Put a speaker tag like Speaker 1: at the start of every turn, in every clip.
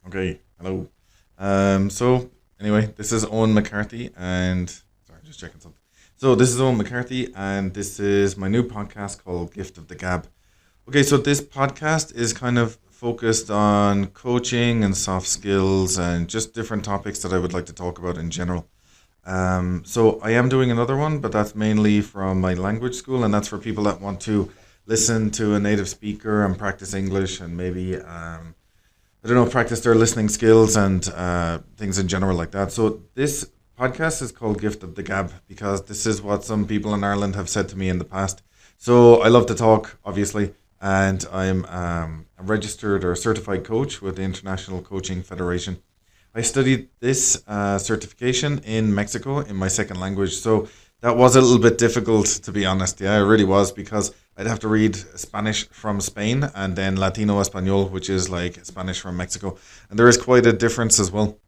Speaker 1: Okay, hello. So anyway, this is Owen McCarthy, and sorry, just checking something. So this is Owen McCarthy, and this is my new podcast called Gift of the Gab. Okay, so this podcast is kind of focused on coaching and soft skills and just different topics that I would like to talk about in general. So I am doing another one, but that's mainly from my language school, and that's for people that want to listen to a native speaker and practice English and maybe I don't know, practice their listening skills and things in general like that. So this podcast is called Gift of the Gab because this is what some people in Ireland have said to me in the past. So I love to talk, obviously, and I'm a registered or certified coach with the International Coaching Federation. I studied this certification in Mexico in my second language, so that was a little bit difficult to be honest. Yeah, it really was because I'd have to read Spanish from Spain and then Latino Espanol, which is like Spanish from Mexico, and there is quite a difference as well.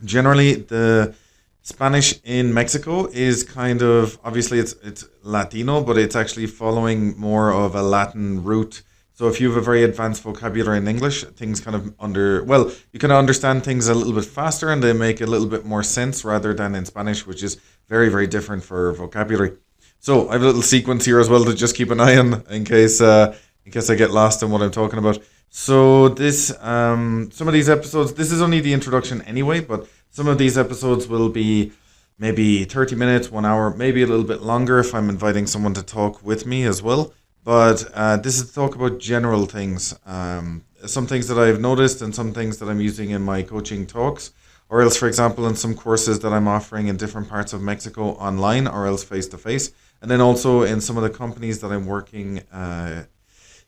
Speaker 1: Generally, the Spanish in Mexico is kind of obviously it's Latino, but it's actually following more of a Latin root. So if you have a very advanced vocabulary in English, things kind of you can understand things a little bit faster and they make a little bit more sense rather than in Spanish, which is very, very different for vocabulary. So I have a little sequence here as well to just keep an eye on in case I get lost in what I'm talking about. So this some of these episodes, this is only the introduction anyway, but some of these episodes will be maybe 30 minutes, 1 hour, maybe a little bit longer if I'm inviting someone to talk with me as well. But this is to talk about general things, some things that I've noticed and some things that I'm using in my coaching talks, or else, for example, in some courses that I'm offering in different parts of Mexico online, or else face to face, and then also in some of the companies that I'm working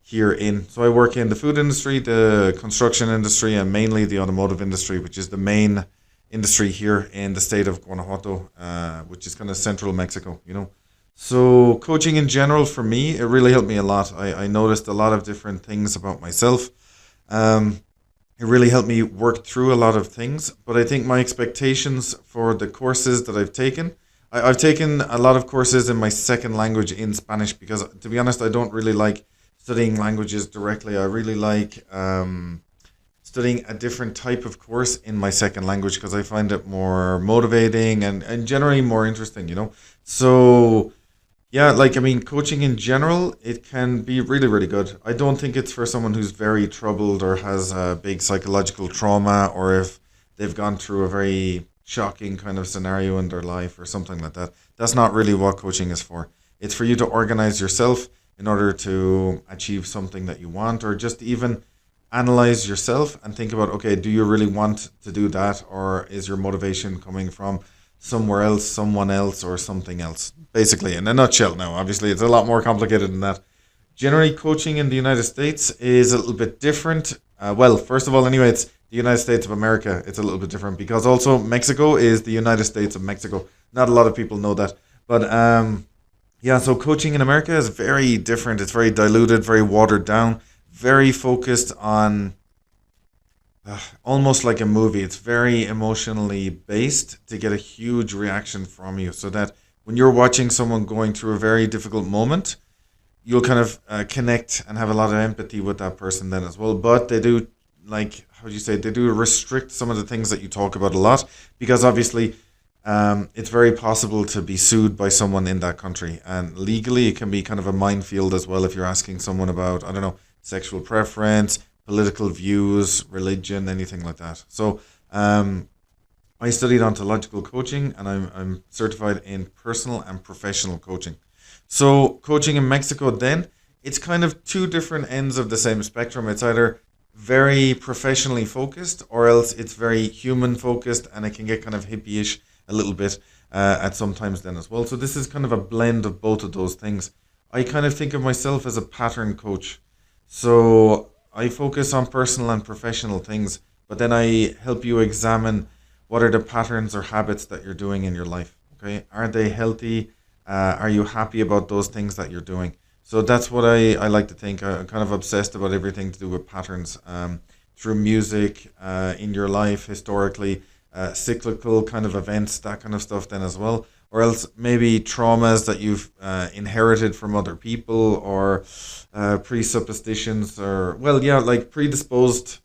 Speaker 1: here in. So I work in the food industry, the construction industry, and mainly the automotive industry, which is the main industry here in the state of Guanajuato, which is kind of central Mexico. So coaching in general for me, it really helped me a lot. I noticed a lot of different things about myself. Um, it really helped me work through a lot of things. But I think my expectations for the courses that I've taken, I've taken a lot of courses in my second language in Spanish because, to be honest, I don't really like studying languages directly. I really like studying a different type of course in my second language because I find it more motivating and generally more interesting. So yeah, like I mean, coaching in general, it can be really, really good. I don't think it's for someone who's very troubled or has a big psychological trauma, or if they've gone through a very shocking kind of scenario in their life or something like that. That's not really what coaching is for. It's for you to organize yourself in order to achieve something that you want, or just even analyze yourself and think about, okay, do you really want to do that, or is your motivation coming from somewhere else, someone else, or something else? Basically, in a nutshell. Now, obviously, it's a lot more complicated than that. Generally, coaching in the United States is a little bit different. Well, first of all, anyway, it's the United States of America. It's a little bit different because also Mexico is the United States of Mexico. Not a lot of people know that, but yeah. So coaching in America is very different. It's very diluted, very watered down, very focused on almost like a movie. It's very emotionally based to get a huge reaction from you, so that when you're watching someone going through a very difficult moment, you'll kind of connect and have a lot of empathy with that person then as well. But they do, like, how do you say, they do restrict some of the things that you talk about a lot because obviously it's very possible to be sued by someone in that country. And legally, it can be kind of a minefield as well if you're asking someone about, I don't know, sexual preference, political views, religion, anything like that. So I studied ontological coaching and I'm certified in personal and professional coaching. So coaching in Mexico then, it's kind of two different ends of the same spectrum. It's either very professionally focused or else it's very human focused, and it can get kind of hippie-ish a little bit at sometimes then as well. So this is kind of a blend of both of those things. I kind of think of myself as a pattern coach. So I focus on personal and professional things, but then I help you examine what are the patterns or habits that you're doing in your life. Okay, are they healthy? Are you happy about those things that you're doing? So that's what I like to think. I'm kind of obsessed about everything to do with patterns, through music, in your life, historically, cyclical kind of events, that kind of stuff then as well. Or else maybe traumas that you've inherited from other people, or presuppositions, or, well, yeah, like predisposed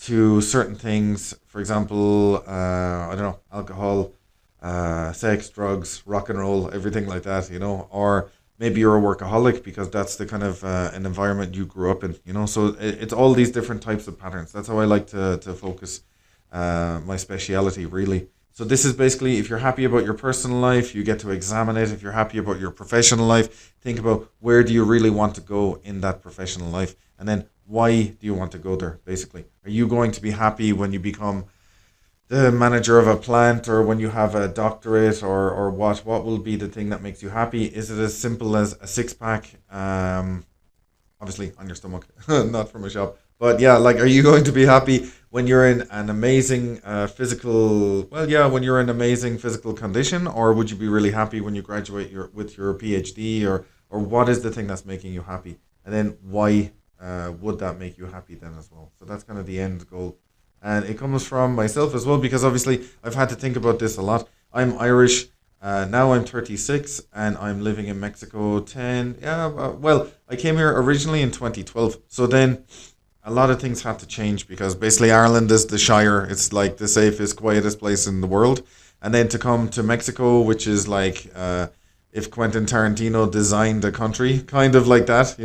Speaker 1: to certain things. For example, I don't know, alcohol, sex, drugs, rock and roll, everything like that, or maybe you're a workaholic because that's the kind of an environment you grew up in, So it's all these different types of patterns. That's how I like to focus my speciality, really. So this is basically, if you're happy about your personal life, you get to examine it. If you're happy about your professional life, think about where do you really want to go in that professional life, and then why do you want to go there, basically. Are you going to be happy when you become the manager of a plant, or when you have a doctorate, or what will be the thing that makes you happy? Is it as simple as a six pack, obviously on your stomach, not from a shop, but yeah, like, are you going to be happy when you're in an amazing physical, well, yeah, when you're in amazing physical condition, or would you be really happy when you graduate with your PhD, or what is the thing that's making you happy, and then why would that make you happy then as well? So that's kind of the end goal. And it comes from myself as well, because obviously I've had to think about this a lot. I'm Irish. Now I'm 36 and I'm living in Mexico 10. Yeah, well, I came here originally in 2012. So then a lot of things had to change, because basically Ireland is the Shire. It's like the safest, quietest place in the world. And then to come to Mexico, which is like if Quentin Tarantino designed a country, kind of like that,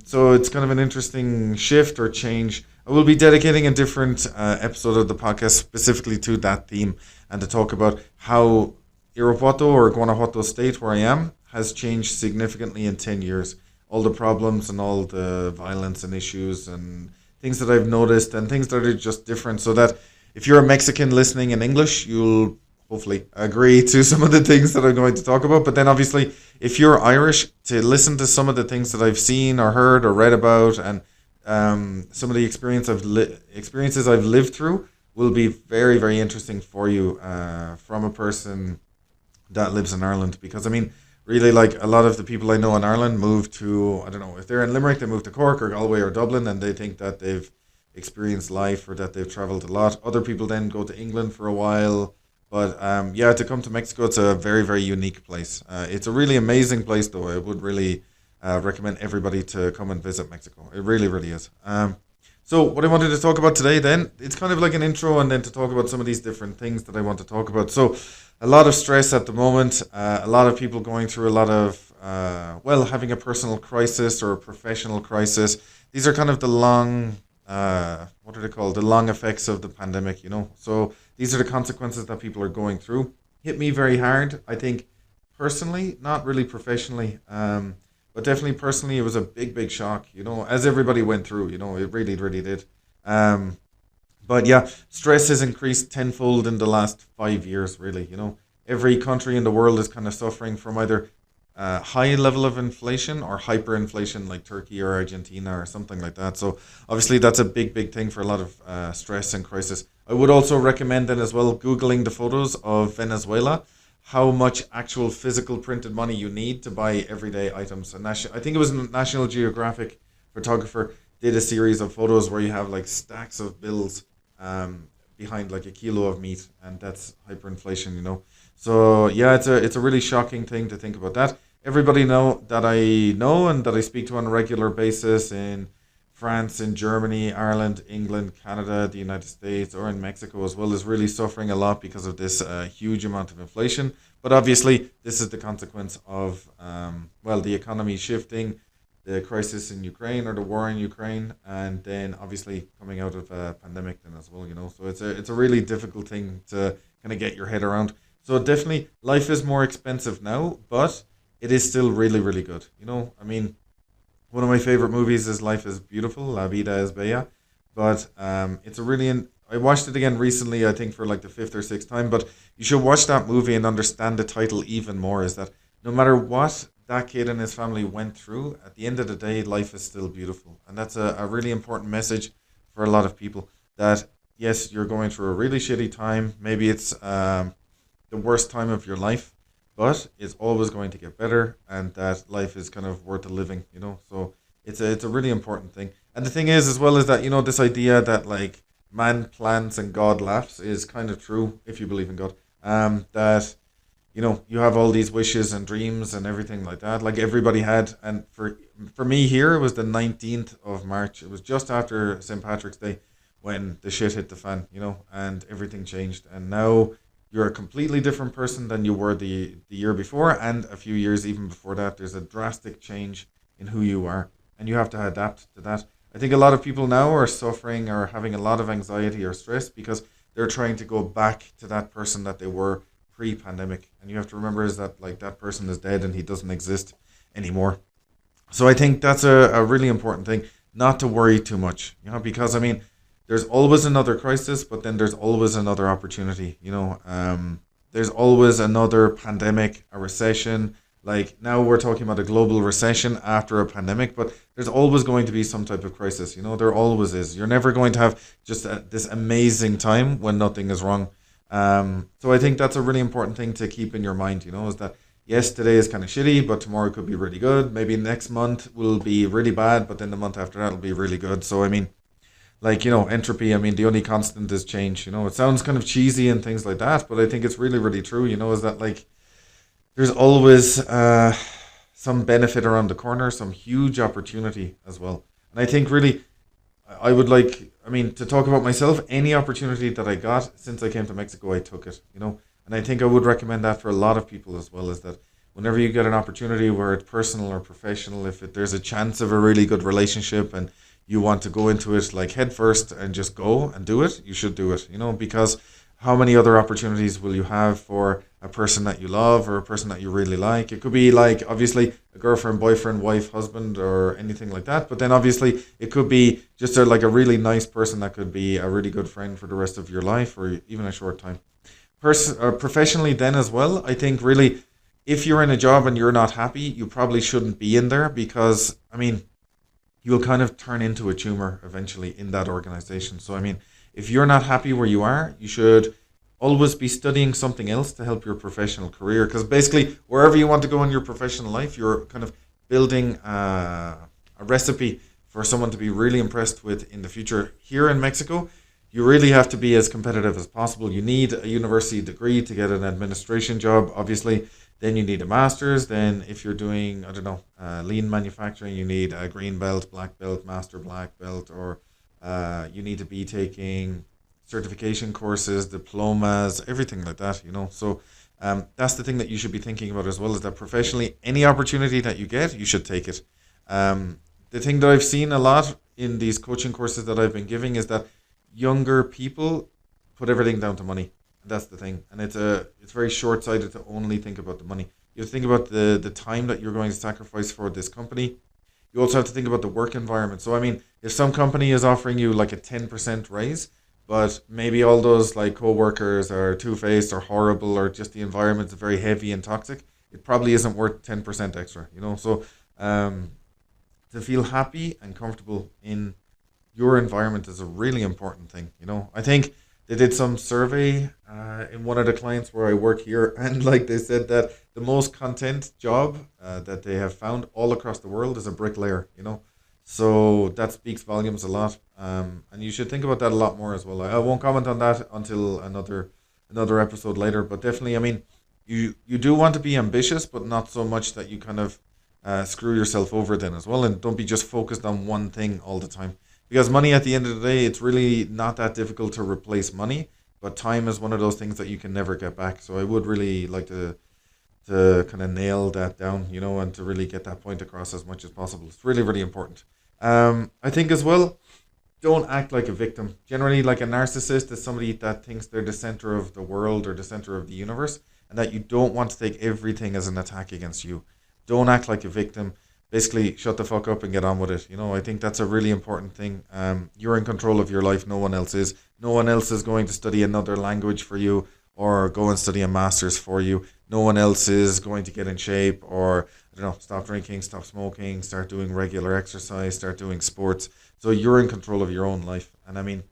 Speaker 1: So it's kind of an interesting shift or change. I will be dedicating a different episode of the podcast specifically to that theme, and to talk about how Irapuato, or Guanajuato State, where I am, has changed significantly in 10 years. All the problems and all the violence and issues and things that I've noticed, and things that are just different, so that if you're a Mexican listening in English, you'll hopefully agree to some of the things that I'm going to talk about. But then obviously, if you're Irish, to listen to some of the things that I've seen or heard or read about, and some of the experiences I've lived through, will be very, very interesting for you from a person that lives in Ireland. Because I mean, really, like, a lot of the people I know in Ireland move to, I don't know, if they're in Limerick, they move to Cork or Galway or Dublin, and they think that they've experienced life, or that they've traveled a lot. Other people then go to England for a while. But yeah, to come to Mexico, it's a very, very unique place. It's a really amazing place, though. I would really recommend everybody to come and visit Mexico. It really, really is. So what I wanted to talk about today, then, it's kind of like an intro, and then to talk about some of these different things that I want to talk about. So a lot of stress at the moment, a lot of people going through a lot of, having a personal crisis or a professional crisis. These are kind of the long, what are they called? The long effects of the pandemic, So these are the consequences that people are going through. Hit me very hard, I think, personally, not really professionally. But definitely personally, it was a big, big shock, as everybody went through, it really, really did. But yeah, stress has increased tenfold in the last 5 years, really, Every country in the world is kind of suffering from either high level of inflation or hyperinflation, like Turkey or Argentina or something like that. So obviously that's a big, big thing for a lot of stress and crisis. I would also recommend then as well, Googling the photos of Venezuela, how much actual physical printed money you need to buy everyday items. And I think it was National Geographic photographer did a series of photos where you have like stacks of bills behind like a kilo of meat, and that's hyperinflation. So yeah, it's a really shocking thing to think about that. Everybody that I know and that I speak to on a regular basis in France, in Germany, Ireland, England, Canada, the United States, or in Mexico as well, is really suffering a lot because of this huge amount of inflation. But obviously, this is the consequence of, the economy shifting, the crisis in Ukraine, or the war in Ukraine, and then obviously coming out of a pandemic then as well, So it's a really difficult thing to kind of get your head around. So definitely, life is more expensive now, but it is still really, really good. I mean, one of my favorite movies is Life is Beautiful, La Vida es Bella. But it's a really, I watched it again recently, I think for like the fifth or sixth time. But you should watch that movie and understand the title even more. Is that no matter what that kid and his family went through, at the end of the day, life is still beautiful. And that's a really important message for a lot of people. That yes, you're going through a really shitty time. Maybe it's the worst time of your life, but it's always going to get better, and that life is kind of worth the living, So it's a really important thing. And the thing is, as well, is that this idea that like man plans and God laughs is kind of true if you believe in God. That you have all these wishes and dreams and everything like that, like everybody had. And for me here, it was the 19th of March. It was just after St. Patrick's Day, when the shit hit the fan, and everything changed. And now you're a completely different person than you were the year before, and a few years even before that. There's a drastic change in who you are, and you have to adapt to that. I think a lot of people now are suffering or having a lot of anxiety or stress because they're trying to go back to that person that they were pre-pandemic. And you have to remember is that like that person is dead and he doesn't exist anymore. So I think that's a really important thing, not to worry too much, because I mean, there's always another crisis, but then there's always another opportunity. There's always another pandemic, a recession. Like now we're talking about a global recession after a pandemic, but there's always going to be some type of crisis. There always is. You're never going to have just this amazing time when nothing is wrong. So I think that's a really important thing to keep in your mind, is that yes, today is kind of shitty, but tomorrow could be really good. Maybe next month will be really bad, but then the month after that will be really good. So, I mean, like, entropy, I mean, the only constant is change. It sounds kind of cheesy and things like that, but I think it's really, really true, is that like there's always some benefit around the corner, some huge opportunity as well. And I think really I would like, I mean, to talk about myself, any opportunity that I got since I came to Mexico, I took it. And I think I would recommend that for a lot of people as well, is that whenever you get an opportunity where it's personal or professional, if there's a chance of a really good relationship and you want to go into it like head first and just go and do it, you should do it, because how many other opportunities will you have for a person that you love or a person that you really like? It could be like obviously a girlfriend, boyfriend, wife, husband, or anything like that. But then obviously it could be just like a really nice person that could be a really good friend for the rest of your life or even a short time. Professionally, then as well, I think really if you're in a job and you're not happy, you probably shouldn't be in there because I mean you'll kind of turn into a tumor eventually in that organization. So, I mean, if you're not happy where you are, you should always be studying something else to help your professional career. Because basically, wherever you want to go in your professional life, you're kind of building a recipe for someone to be really impressed with in the future. Here in Mexico, you really have to be as competitive as possible. You need a university degree to get an administration job, obviously. Then you need a master's. Then, if you're doing, I don't know, lean manufacturing, you need a green belt, black belt, master black belt, or you need to be taking certification courses, diplomas, everything like that. So that's the thing that you should be thinking about as well, is that professionally, any opportunity that you get, you should take it. The thing that I've seen a lot in these coaching courses that I've been giving is that younger people put everything down to money. That's the thing, and it's very short sighted to only think about the money. You have to think about the time that you're going to sacrifice for this company. You also have to think about the work environment. So I mean, if some company is offering you like a 10% raise, but maybe all those like co-workers are two-faced or horrible, or just the environment is very heavy and toxic, it probably isn't worth 10% extra. So um, to feel happy and comfortable in your environment is a really important thing. I think they did some survey in one of the clients where I work here, and like they said that the most content job that they have found all across the world is a bricklayer. So that speaks volumes a lot, and you should think about that a lot more as well. I won't comment on that until another episode later, but definitely, I mean, you do want to be ambitious, but not so much that you kind of screw yourself over then as well, and don't be just focused on one thing all the time. Because money, at the end of the day, it's really not that difficult to replace money, but time is one of those things that you can never get back. So I would really like to kind of nail that down, and to really get that point across as much as possible. It's really, really important. I think as well, don't act like a victim. Generally, like a narcissist is somebody that thinks they're the center of the world or the center of the universe, and that you don't want to take everything as an attack against you. Don't act like a victim. Basically, shut the fuck up and get on with it. I think that's a really important thing. You're in control of your life. No one else is. No one else is going to study another language for you or go and study a master's for you. No one else is going to get in shape or, I don't know, stop drinking, stop smoking, start doing regular exercise, start doing sports. So you're in control of your own life. And I mean,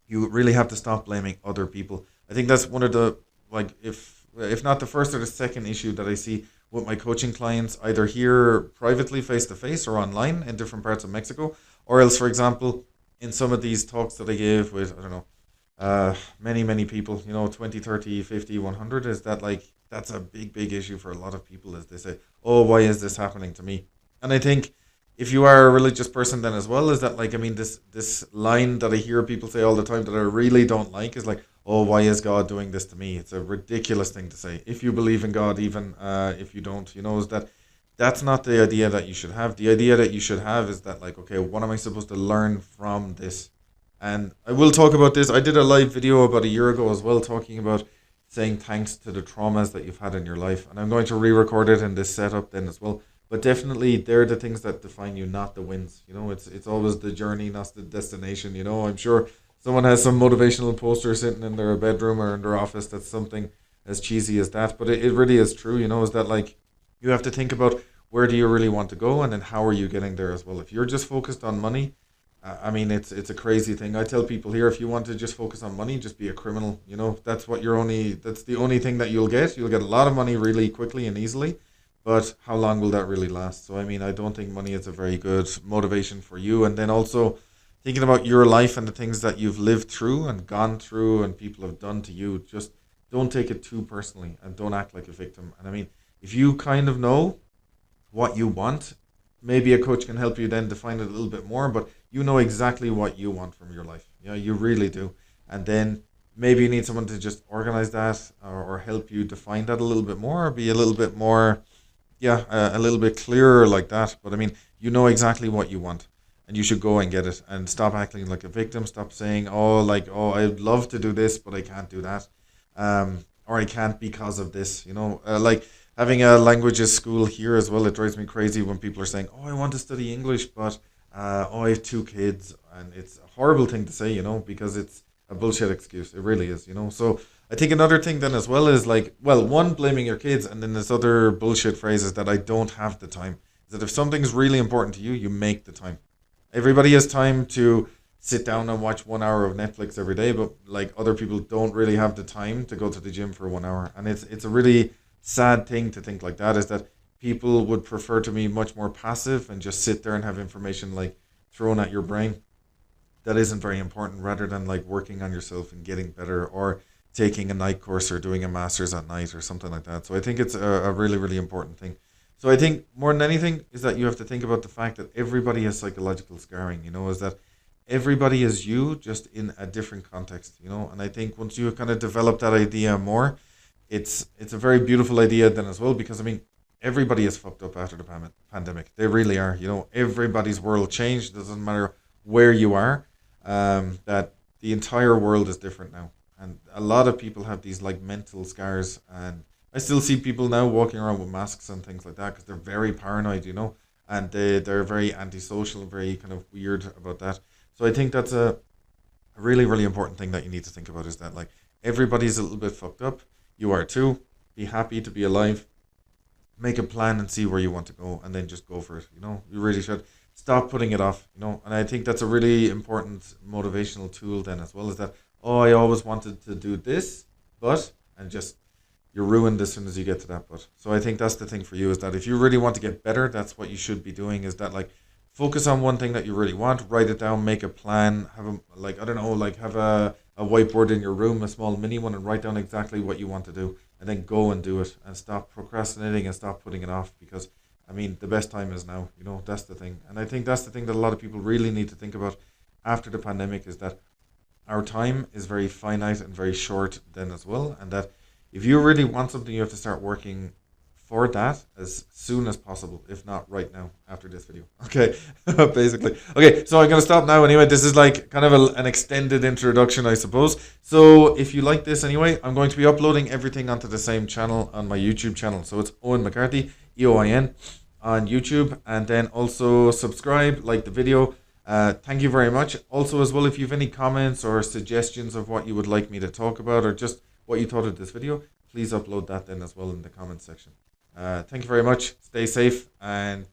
Speaker 1: you really have to stop blaming other people. I think that's one of the, like, if not the first or the second issue that I see with my coaching clients, either here privately face to face or online in different parts of Mexico, or else, for example, in some of these talks that I give with, I don't know, many people, 20, 30, 50, 100, is that like that's a big issue for a lot of people, as they say, oh, why is this happening to me? And I think if you are a religious person then as well, is that like, I mean, this line that I hear people say all the time that I really don't like is like, oh, why is God doing this to me? It's a ridiculous thing to say. If you believe in God, even if you don't, is that that's not the idea that you should have. The idea that you should have is that like, okay, what am I supposed to learn from this? And I will talk about this. I did a live video about a year ago as well, talking about saying thanks to the traumas that you've had in your life. And I'm going to re-record it in this setup then as well. But definitely, they're the things that define you, not the wins. It's always the journey, not the destination. I'm sure someone has some motivational poster sitting in their bedroom or in their office that's something as cheesy as that. But it really is true. Is that like you have to think about where do you really want to go, and then how are you getting there as well. If you're just focused on money, I mean, it's a crazy thing. I tell people here, if you want to just focus on money, just be a criminal. That's the only thing that you'll get. You'll get a lot of money really quickly and easily, but how long will that really last? So, I mean, I don't think money is a very good motivation for you. And then also thinking about your life and the things that you've lived through and gone through and people have done to you, just don't take it too personally and don't act like a victim. And I mean, if you kind of know what you want, maybe a coach can help you then define it a little bit more, but you know exactly what you want from your life. You really do. And then maybe you need someone to just organize that, or help you define that a little bit more, or be a little bit more, yeah, a little bit clearer like that. But I mean, you know exactly what you want, and you should go and get it, and stop acting like a victim. Stop saying, oh, like, oh, I'd love to do this, but I can't do that. Or I can't because of this, like having a languages school here as well. It drives me crazy when people are saying, oh, I want to study English, but oh, I have two kids. And it's a horrible thing to say, because it's a bullshit excuse. It really is, So I think another thing then as well is like, well, one, blaming your kids, and then this other bullshit phrase is that I don't have the time. Is that if something's really important to you, you make the time. Everybody has time to sit down and watch 1 hour of Netflix every day, but like other people don't really have the time to go to the gym for 1 hour. And it's a really sad thing to think like that, is that people would prefer to be much more passive and just sit there and have information like thrown at your brain that isn't very important, rather than like working on yourself and getting better, or taking a night course or doing a master's at night or something like that. So I think it's a really, really important thing. So I think more than anything is that you have to think about the fact that everybody has psychological scarring, is that everybody is you, just in a different context, and I think once you kind of develop that idea more, it's a very beautiful idea then as well, because I mean, everybody is fucked up after the pandemic. They really are. Everybody's world changed. It doesn't matter where you are. That the entire world is different now, and a lot of people have these like mental scars. And I still see people now walking around with masks and things like that because they're very paranoid, and they're very antisocial, very kind of weird about that. So I think that's a really, really important thing that you need to think about, is that like everybody's a little bit fucked up. You are too. Be happy to be alive. Make a plan and see where you want to go, and then just go for it. You really should stop putting it off. And I think that's a really important motivational tool then as well, is that, oh, I always wanted to do this, but, and just, you're ruined as soon as you get to that but. So I think that's the thing for you, is that if you really want to get better, that's what you should be doing, is that like focus on one thing that you really want, write it down, make a plan, have a, like, I don't know, like have a whiteboard in your room, a small mini one, and write down exactly what you want to do, and then go and do it, and stop procrastinating and stop putting it off, because I mean, the best time is now, that's the thing. And I think that's the thing that a lot of people really need to think about after the pandemic, is that our time is very finite and very short then as well, and that if you really want something, you have to start working for that as soon as possible, if not right now after this video. Okay, basically. Okay, so I'm going to stop now anyway. This is like kind of an extended introduction, I suppose. So if you like this anyway, I'm going to be uploading everything onto the same channel on my YouTube channel. So it's Eoin McCarthy, EOIN, on YouTube. And then also subscribe, like the video. Thank you very much. Also as well, if you have any comments or suggestions of what you would like me to talk about, or just what you thought of this video, please upload that then as well in the comments section. Thank you very much. Stay safe, and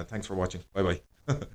Speaker 1: thanks for watching. Bye bye.